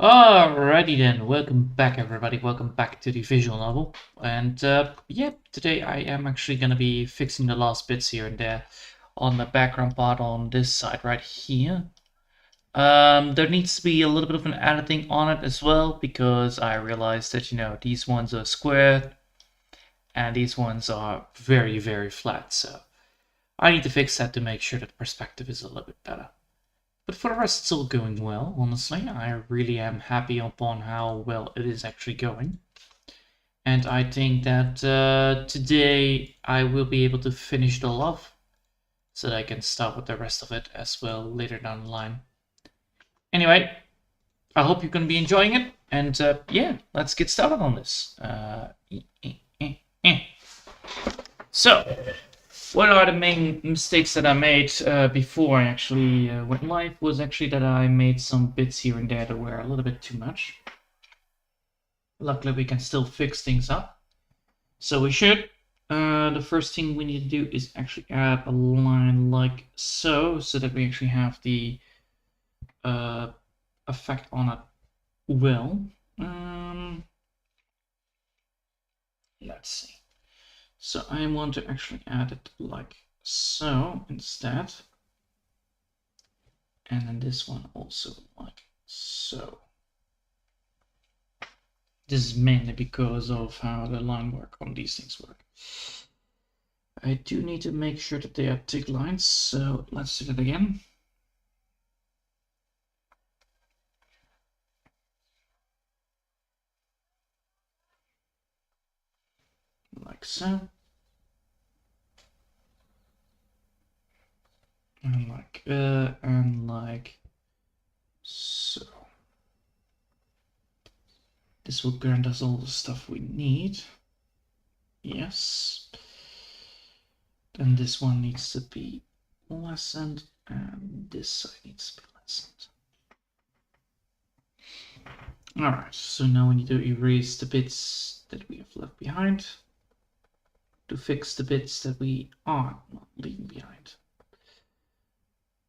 Alrighty then, welcome back everybody, welcome back to the visual novel. And yeah, today I am actually going to be fixing the last bits here and there on the background part on this side right here. There needs to be a little bit of an editing on it as well, because I realized that, these ones are square and these ones are very, very flat. So I need to fix that to make sure that the perspective is a little bit better. But for the rest, it's all going well, honestly. I really am happy upon how well it is actually going. And I think that today I will be able to finish it all off so that I can start with the rest of it as well later down the line. Anyway, I hope you're going to be enjoying it. And yeah, let's get started on this. So, what are the main mistakes that I made before I actually went live was actually that I made some bits here and there that were a little bit too much. Luckily, we can still fix things up. So we should. The first thing we need to do is actually add a line like so that we actually have the effect on it well. Let's see. So I want to actually add it like so instead. And then this one also like so. This is mainly because of how the line work on these things work. I do need to make sure that they are thick lines, so let's do that again. Like so. And like so. This will grant us all the stuff we need. Yes. Then this one needs to be lessened, and this side needs to be lessened. Alright, so now we need to erase the bits that we have left behind to fix the bits that we are not leaving behind.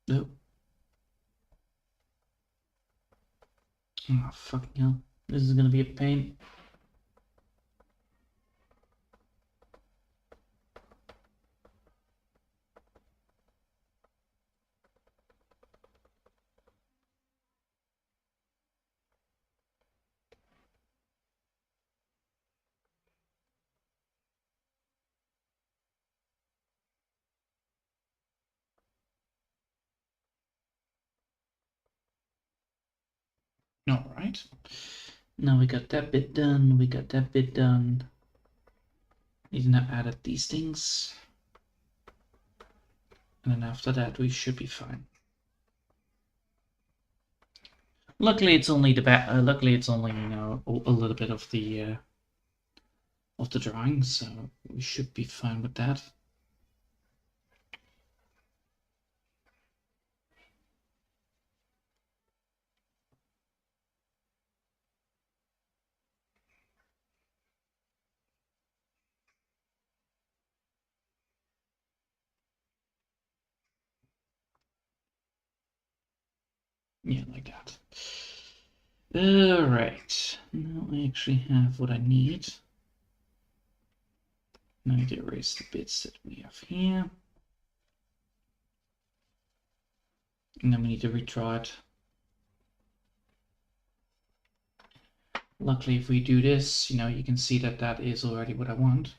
No. Oh, fucking hell. This is gonna be a pain. Alright. Now we got that bit done, we got that bit done. Need to now add these things. And then after that we should be fine. Luckily it's only luckily it's only, a little bit of the drawing, so we should be fine with that. Yeah, like that. Alright, now I actually have what I need. Now I need to erase the bits that we have here. And then we need to redraw it. Luckily, if we do this, you can see that that is already what I want.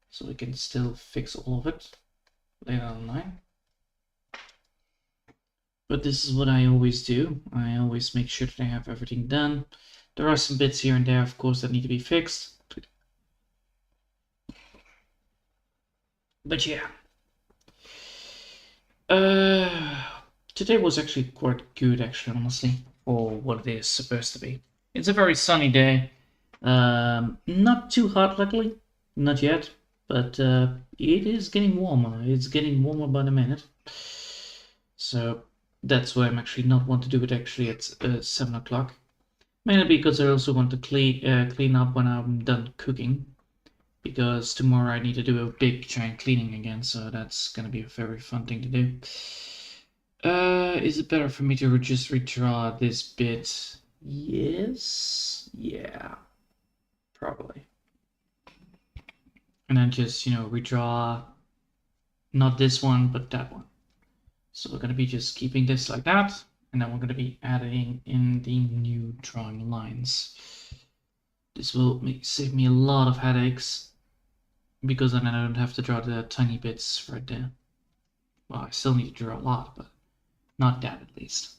So we can still fix all of it later on the line. But this is what I always do. I always make sure that I have everything done. There are some bits here and there, of course, that need to be fixed. But yeah. Today was actually quite good, actually, honestly, for what it is supposed to be. It's a very sunny day. Not too hot, luckily. Not yet. But it is getting warmer. It's getting warmer by the minute. So that's why I'm actually not want to do it actually at 7 o'clock. Mainly because I also want to clean up when I'm done cooking. Because tomorrow I need to do a big giant cleaning again, so that's gonna be a very fun thing to do. Is it better for me to just redraw this bit Yes. Yeah. Probably. And then just, redraw not this one, but that one. So we're going to be just keeping this like that. And then we're going to be adding in the new drawing lines. This will save me a lot of headaches because then I don't have to draw the tiny bits right there. Well, I still need to draw a lot, but not that at least.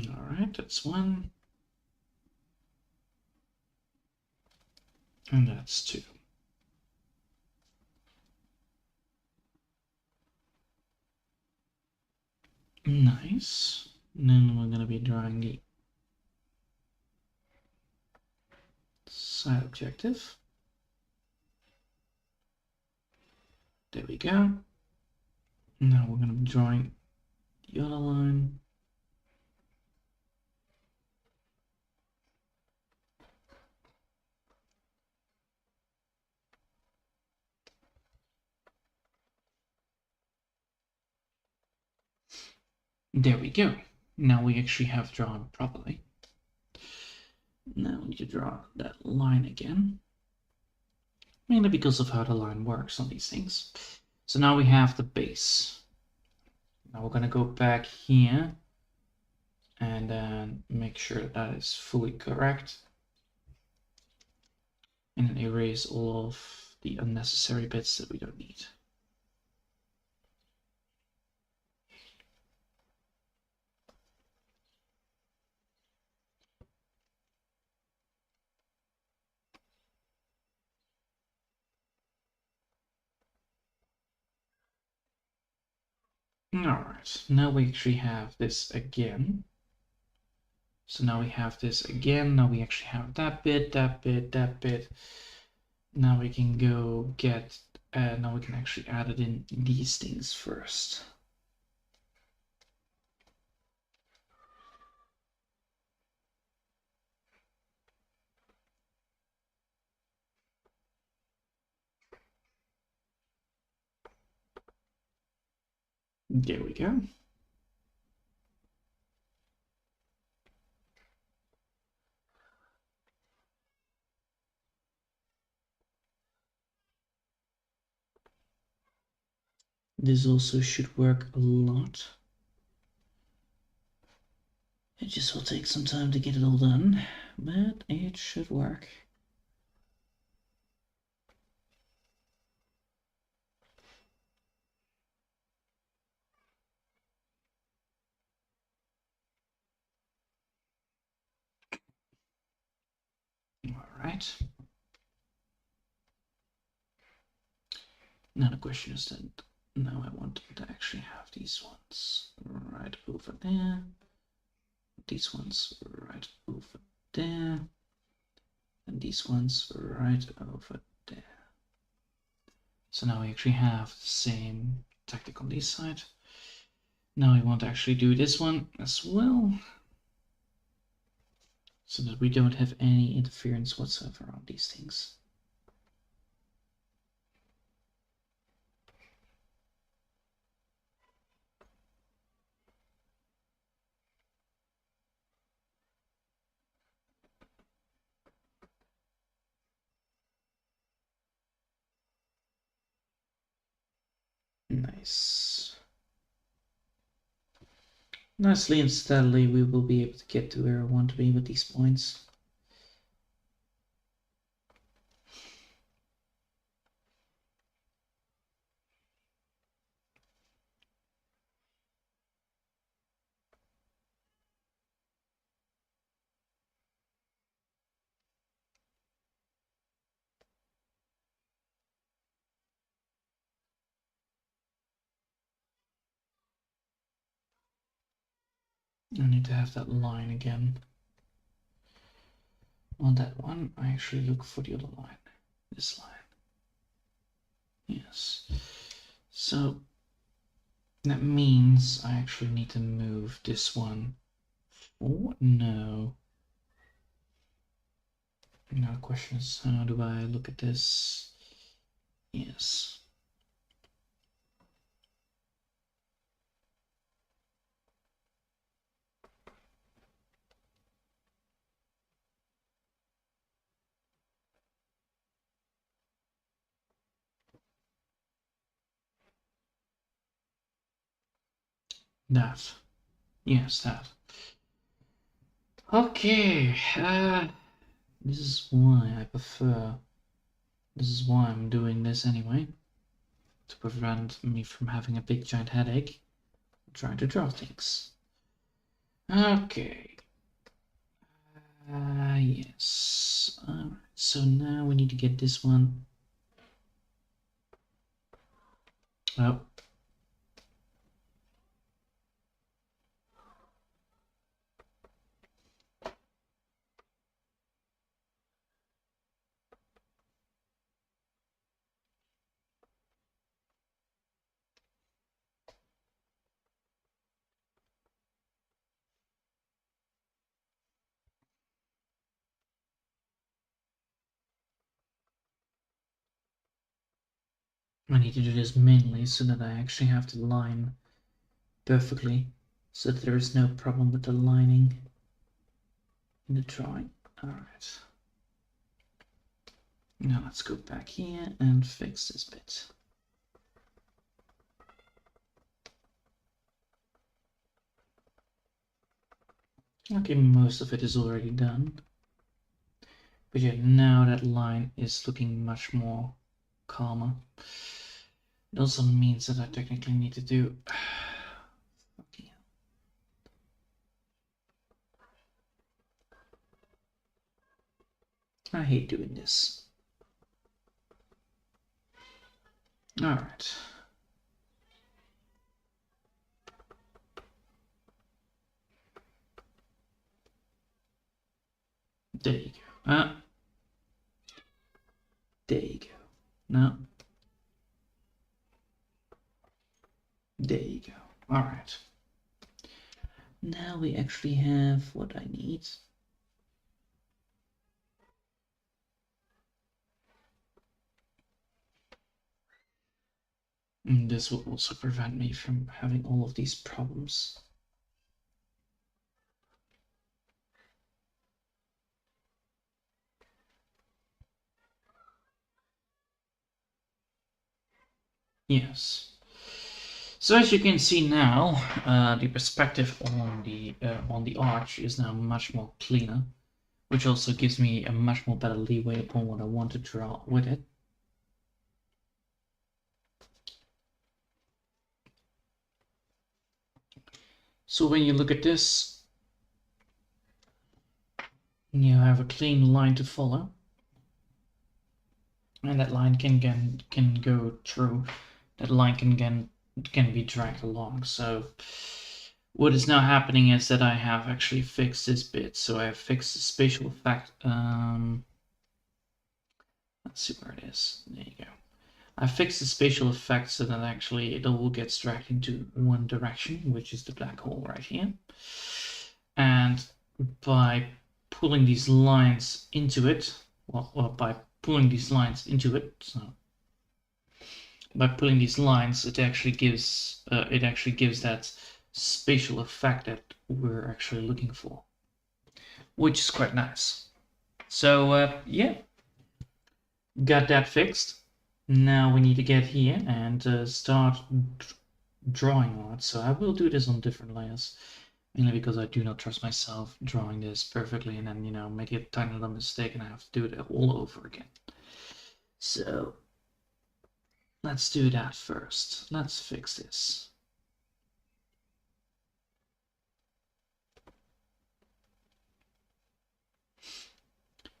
All right, that's one. And that's two. Nice. And then we're going to be drawing the side objective. There we go. Now we're going to be drawing the other line. There we go. Now we actually have drawn properly. Now we need to draw that line again. Mainly because of how the line works on these things. So now we have the base. Now we're going to go back here and then make sure that is fully correct. And then erase all of the unnecessary bits that we don't need. Alright, now we actually have this again. So now we have this again. Now we actually have that bit, that bit, that bit. Now we can go get, now we can actually add it in these things first. There we go. This also should work a lot. It just will take some time to get it all done, but it should work. All right. Now the question is that now I want to actually have these ones right over there. These ones right over there. And these ones right over there. So now we actually have the same tactic on this side. Now we want to actually do this one as well, so that we don't have any interference whatsoever on these things. Nice. Nicely and steadily we will be able to get to where I want to be with these points. I need to have that line again. On that one, I actually look for the other line. This line. Yes. So that means I actually need to move this one. Oh, no. Now the question is, how do I look at this? Yes. That. Yes, that. Okay. This is why I prefer. This is why I'm doing this anyway. To prevent me from having a big giant headache. Trying to draw things. Okay. Yes. Alright, so now we need to get this one. Oh. I need to do this mainly so that I actually have the line perfectly, so that there is no problem with the lining in the drawing. Alright. Now let's go back here and fix this bit. Okay, most of it is already done. But yeah, now that line is looking much more calmer. It also means that I technically need to do... Okay. I hate doing this. Alright. There you go. There you go. No. There you go. Alright. Now we actually have what I need. And this will also prevent me from having all of these problems. Yes. So as you can see now, the perspective on the arch is now much more cleaner, which also gives me a much more better leeway upon what I want to draw with it. So when you look at this, you have a clean line to follow, and that line can go through. That line can be dragged along. So what is now happening is that I have actually fixed this bit. So I have fixed the spatial effect. Let's see where it is. There you go. I fixed the spatial effect so that actually it all gets dragged into one direction, which is the black hole right here. And by pulling these lines into it, by pulling these lines into it, so by pulling these lines, it actually gives that spatial effect that we're actually looking for, which is quite nice. So yeah, got that fixed. Now we need to get here and start drawing on it. So I will do this on different layers, mainly because I do not trust myself drawing this perfectly and then, you know, make a tiny little mistake and I have to do it all over again. So let's do that first. Let's fix this.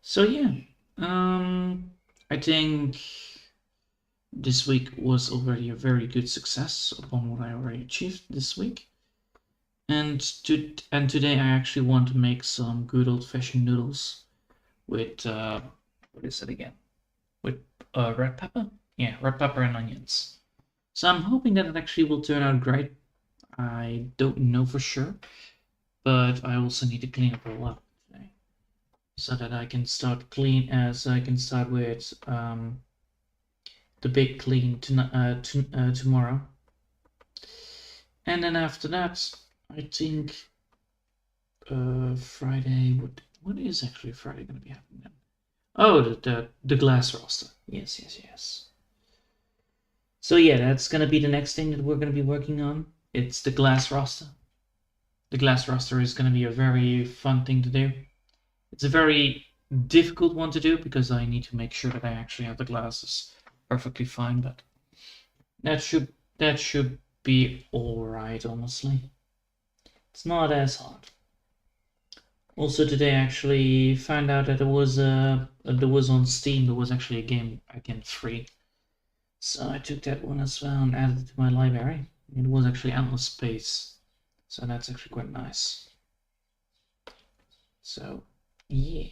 So yeah, I think this week was already a very good success upon what I already achieved this week. And today I actually want to make some good old-fashioned noodles with what is it again? With red pepper? Yeah, red pepper and onions. So I'm hoping that it actually will turn out great. I don't know for sure, but I also need to clean up a lot today. so that I can start clean, so I can start with the big clean tomorrow. And then after that, I think Friday. What is actually Friday going to be happening then? Oh, the glass roster. Yes, yes, yes. So yeah, that's going to be the next thing that we're going to be working on. It's the glass roster. The glass roster is going to be a very fun thing to do. It's a very difficult one to do because I need to make sure that I actually have the glasses perfectly fine, but that should be all right, honestly. It's not as hard. Also today I actually found out that there was on Steam there was actually a game again free. So I took that one as well and added it to my library. It was actually Endless Space. So that's actually quite nice. So yeah.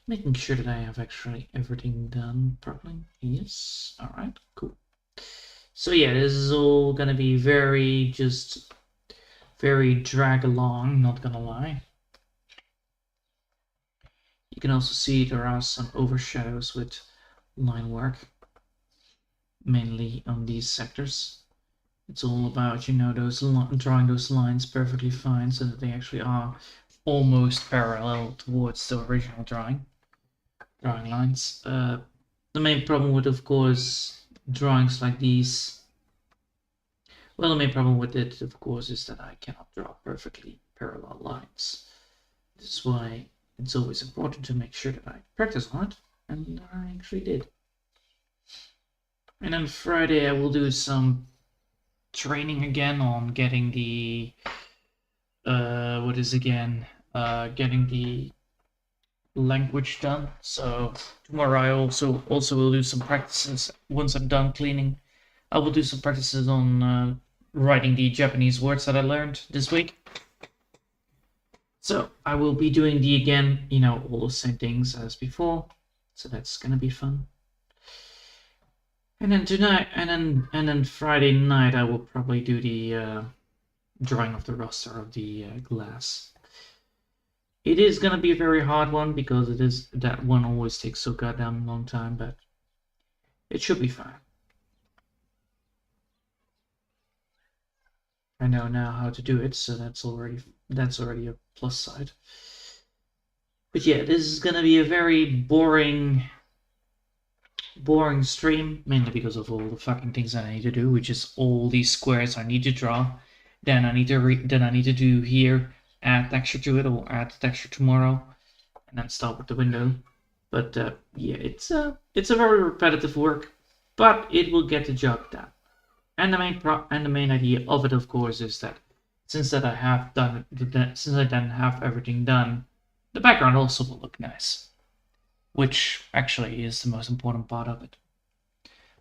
Making sure that I have actually everything done properly. Yes. Alright, cool. So yeah, this is all gonna be very drag along, not gonna lie. You can also see there are some overshadows with line work, mainly on these sectors. It's all about, drawing those lines perfectly fine so that they actually are almost parallel towards the original drawing lines. The main problem with, of course, drawings like these, well, the main problem with it, of course, is that I cannot draw perfectly parallel lines. This is why it's always important to make sure that I practice on it, and I actually did. And on Friday I will do some training again on getting the getting the language done. So tomorrow I also will do some practices. Once I'm done cleaning, I will do some practices on writing the Japanese words that I learned this week. So I will be doing all the same things as before. So that's gonna be fun. And then tonight, and then Friday night, I will probably do the drawing of the roster of the glass. It is gonna be a very hard one because that one always takes so goddamn long time, but it should be fine. I know now how to do it, so that's already a plus side. But yeah, this is gonna be a very boring stream, mainly because of all the fucking things I need to do, which is all these squares I need to draw. Then I need to do here, add texture to it, or add texture tomorrow, and then start with the window. But yeah, it's a very repetitive work, but it will get the job done. And the main idea of it, of course, is that since I then have everything done, the background also will look nice, which actually is the most important part of it.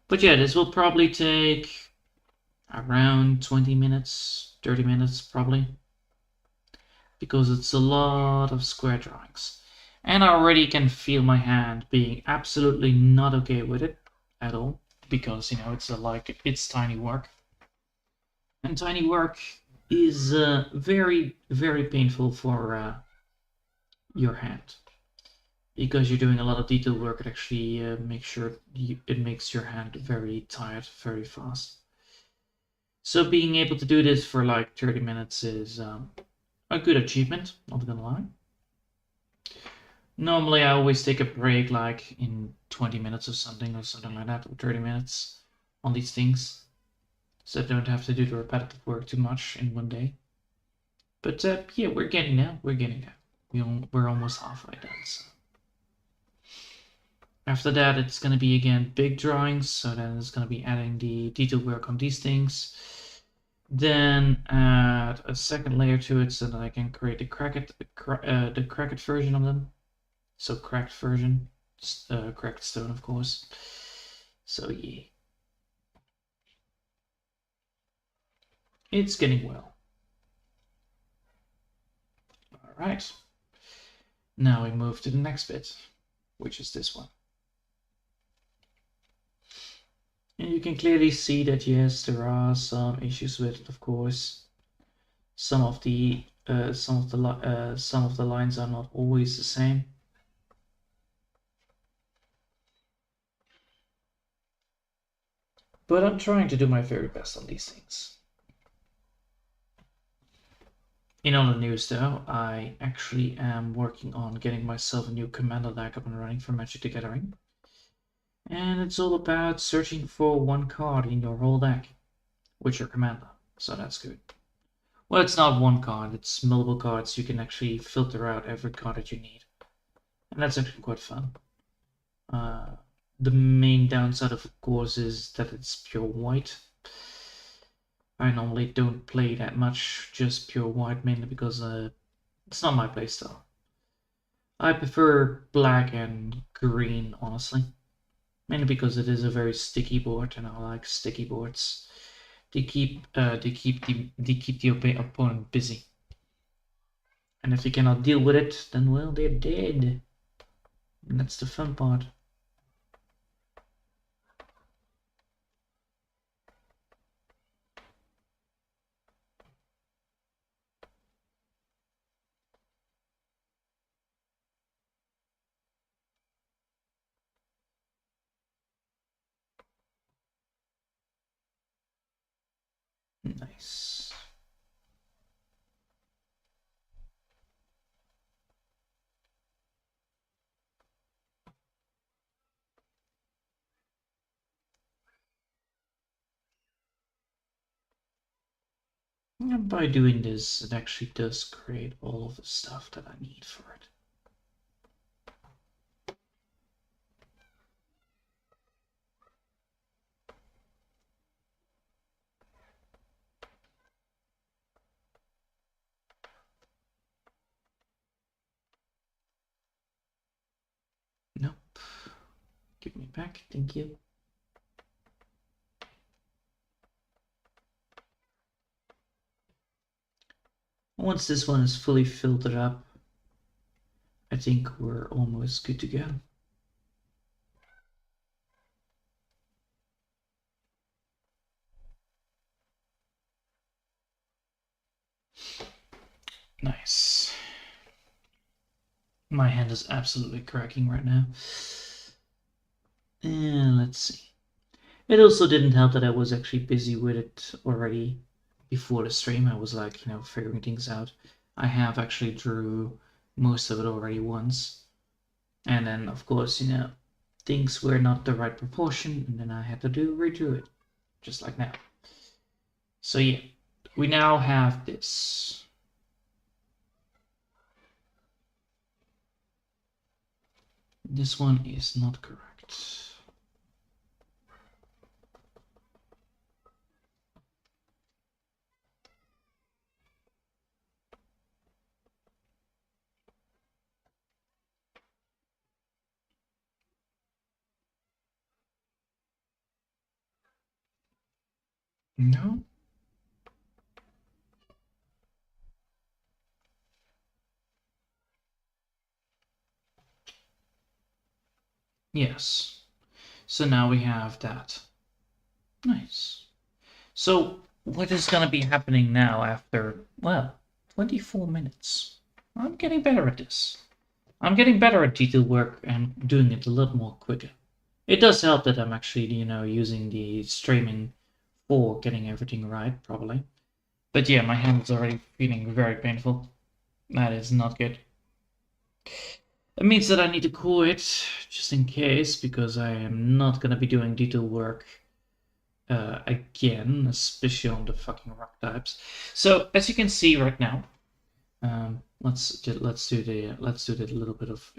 But yeah, this will probably take around 20 minutes, 30 minutes probably, because it's a lot of square drawings. And I already can feel my hand being absolutely not okay with it at all, because it's tiny work. And tiny work is very, very painful for your hand. Because you're doing a lot of detail work, it actually it makes your hand very tired very fast. So being able to do this for like 30 minutes is a good achievement, not gonna lie. Normally I always take a break like in 20 minutes or something like that, or 30 minutes on these things. So I don't have to do the repetitive work too much in one day. But yeah, we're getting there. We're almost halfway done, so. After that, it's going to be again big drawings, so then it's going to be adding the detail work on these things. Then add a second layer to it so that I can create the cracked version of them. So cracked version, cracked stone, of course. So yeah, it's getting well. All right. Now we move to the next bit, which is this one. And you can clearly see that, yes, there are some issues with it, of course. Some of the some of the lines are not always the same. But I'm trying to do my very best on these things. In other news though, I actually am working on getting myself a new commander deck up and running for Magic the Gathering. And it's all about searching for one card in your whole deck with your commander, so that's good. Well, it's not one card, it's multiple cards. You can actually filter out every card that you need. And that's actually quite fun. The main downside, of course, is that it's pure white. I normally don't play that much, just pure white, mainly because it's not my playstyle. I prefer black and green, honestly. Mainly because it is a very sticky board, and I like sticky boards. They keep the opponent busy. And if you cannot deal with it, then well, they're dead. And that's the fun part. Nice. And by doing this, it actually does create all of the stuff that I need for it. Nope. Give me back, thank you. Once this one is fully filtered up, I think we're almost good to go. Nice. My hand is absolutely cracking right now. And let's see. It also didn't help that I was actually busy with it already before the stream. I was like, figuring things out. I have actually drew most of it already once. And then, of course, things were not the right proportion, and then I had to redo it, just like now. So yeah, we now have this. This one is not correct. No. Yes. So now we have that. Nice. So what is going to be happening now after, well, 24 minutes? I'm getting better at this. I'm getting better at detail work and doing it a little more quicker. It does help that I'm actually, using the streaming for getting everything right, probably. But yeah, my hand is already feeling very painful. That is not good. It means that I need to cool it, just in case, because I am not gonna be doing detail work again, especially on the fucking rock types. So as you can see right now, let's do the little bit of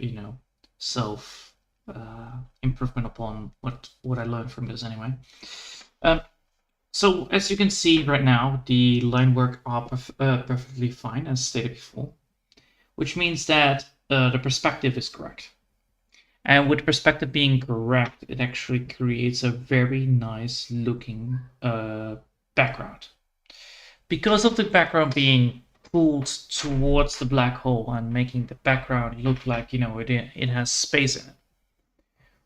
self improvement upon what I learned from this anyway. So as you can see right now, the line work are perfectly fine, as stated before, which means that the perspective is correct. And with perspective being correct, it actually creates a very nice looking background. Because of the background being pulled towards the black hole and making the background look like, it has space in it,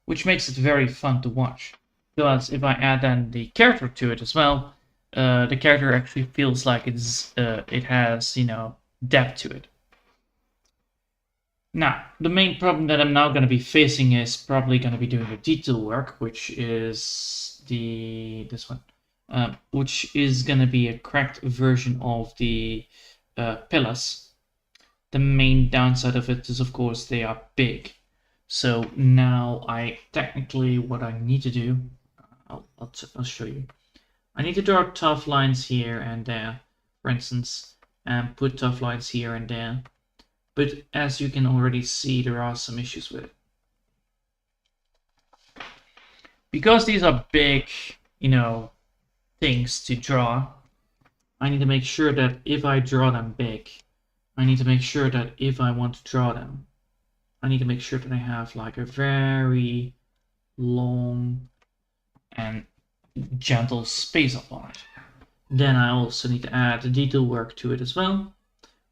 which makes it very fun to watch. Because if I add then the character to it as well, the character actually feels like it has, depth to it. Now, the main problem that I'm now going to be facing is probably going to be doing the detail work, which is this one, which is going to be a cracked version of the pillars. The main downside of it is, of course, they are big. So now what I need to do, I'll show you. I need to draw tough lines here and there, for instance, and put tough lines here and there. But as you can already see, there are some issues with it. Because these are big, things to draw, I need to make sure that if I draw them big, I need to make sure that if I want to draw them, I need to make sure that I have like a very long and gentle space up on it. Then I also need to add the detail work to it as well,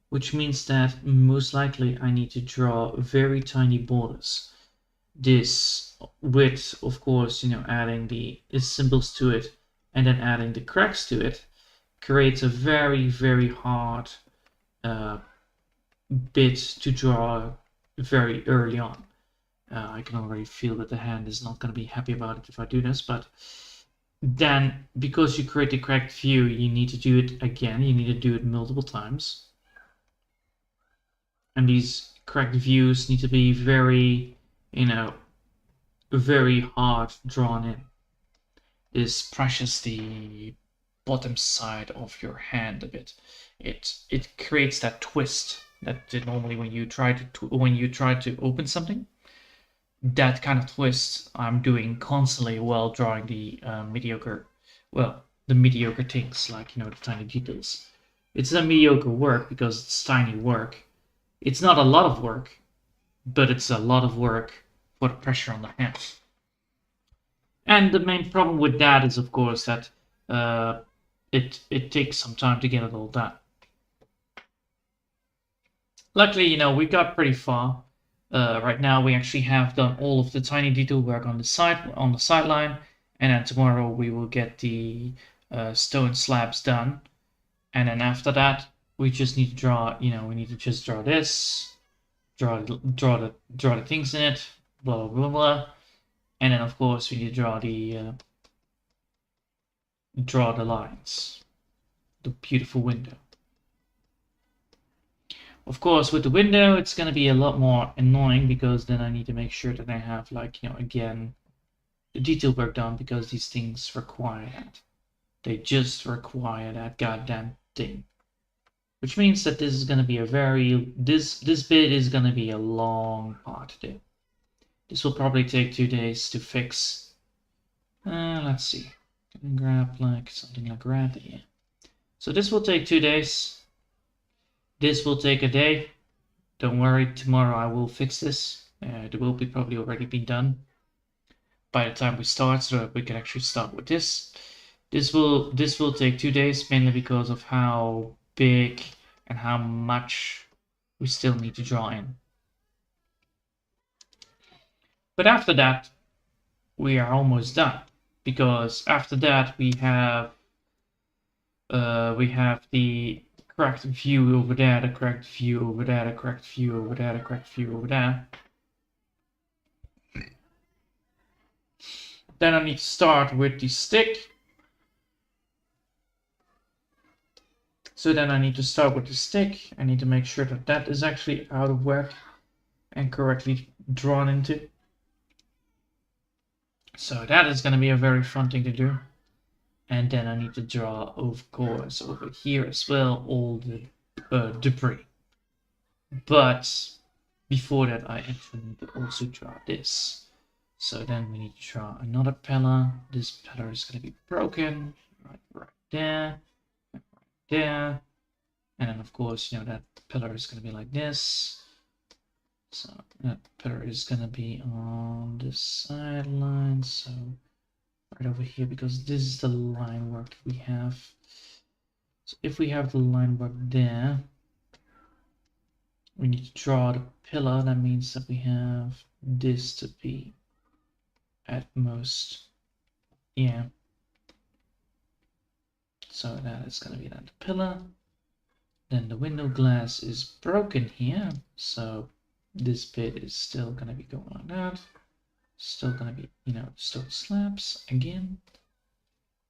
which means that most likely I need to draw very tiny borders. This with, of course, adding the symbols to it and then adding the cracks to it creates a very, very hard bit to draw very early on. I can already feel that the hand is not going to be happy about it if I do this, but then because you create the cracked view, you need to do it again. You need to do it multiple times. And these cracked views need to be very, very hard drawn in. This pressures the bottom side of your hand a bit. It creates that twist that normally when you try to open something, that kind of twist I'm doing constantly while drawing the mediocre things, like the tiny details. It's a mediocre work because it's tiny work. It's not a lot of work, but it's a lot of work for the pressure on the hand. And the main problem with that is, of course, that it takes some time to get it all done. Luckily, we got pretty far. Right now, we actually have done all of the tiny detail work on the sideline, and then tomorrow we will get the stone slabs done. And then after that, we just need to draw. We need to just draw this, draw the things in it, blah blah blah blah, and then of course we need to draw the lines, the beautiful window. Of course, with the window, it's going to be a lot more annoying because then I need to make sure that I have, again, the detail work done, because these things require that. They just require that goddamn thing. Which means that this is going to be this bit is going to be a long part to do. This will probably take 2 days to fix. Let's see. Can I grab something like that? Yeah. So this will take 2 days. This will take a day. Don't worry, tomorrow I will fix this. It will be probably already been done by the time we start, so that we can actually start with this. This will take 2 days, mainly because of how big and how much we still need to draw in. But after that, we are almost done, because after that we have the cracked view over there, the cracked view over there, the cracked view over there, the cracked view over there. Then I need to start with the stick. So then I need to start with the stick. I need to make sure that that is actually out of whack and correctly drawn into. So that is going to be a very fun thing to do. And then I need to draw, of course, over here as well, all the debris. But before that, I actually need to also draw this. So then we need to draw another pillar. This pillar is going to be broken right there, right there. And then, of course, that pillar is going to be like this. So that pillar is going to be on the sideline. So right over here, because this is the line work we have. So if we have the line work there, we need to draw the pillar. That means that we have this to be at most, yeah. So that is going to be that pillar. Then the window glass is broken here, so this bit is still gonna be going like that. Still gonna be, stone slabs again.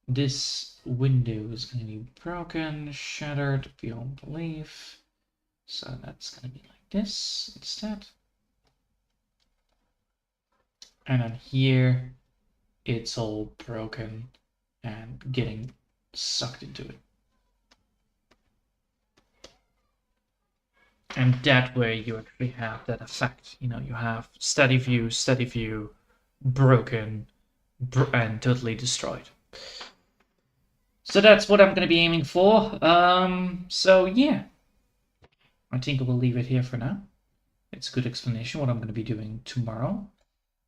This window is gonna be broken, shattered beyond belief. So that's gonna be like this instead. And then here, it's all broken and getting sucked into it. And that way you actually have that effect. You have steady view, broken, and totally destroyed. So that's what I'm going to be aiming for. So yeah, I think I will leave it here for now. It's a good explanation what I'm going to be doing tomorrow.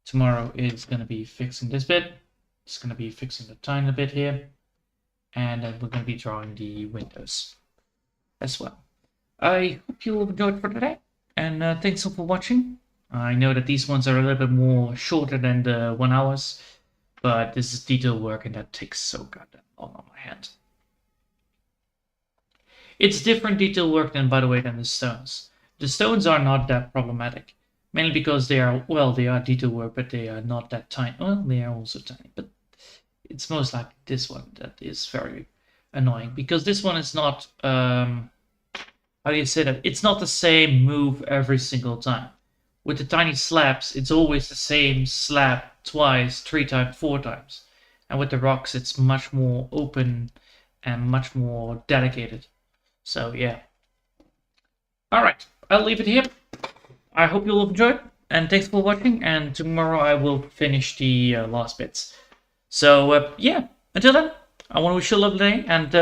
Tomorrow is going to be fixing this bit. It's going to be fixing the tiny bit here. And then we're going to be drawing the windows as well. I hope you enjoyed for today. And thanks all for watching. I know that these ones are a little bit more shorter than the 1 hours. But this is detail work and that takes so goddamn long on my hand. It's different detail work than, by the way, than the stones. The stones are not that problematic. Mainly because they are detail work, but they are not that tiny. Well, they are also tiny, but it's most like this one that is very annoying. Because this one is not, how do you say that? It's not the same move every single time. With the tiny slabs, it's always the same slab twice, 3 times, 4 times. And with the rocks, it's much more open and much more dedicated. So, yeah. Alright, I'll leave it here. I hope you'll have enjoyed, and thanks for watching, and tomorrow I will finish the last bits. So, yeah, until then, I want to wish you a lovely day, and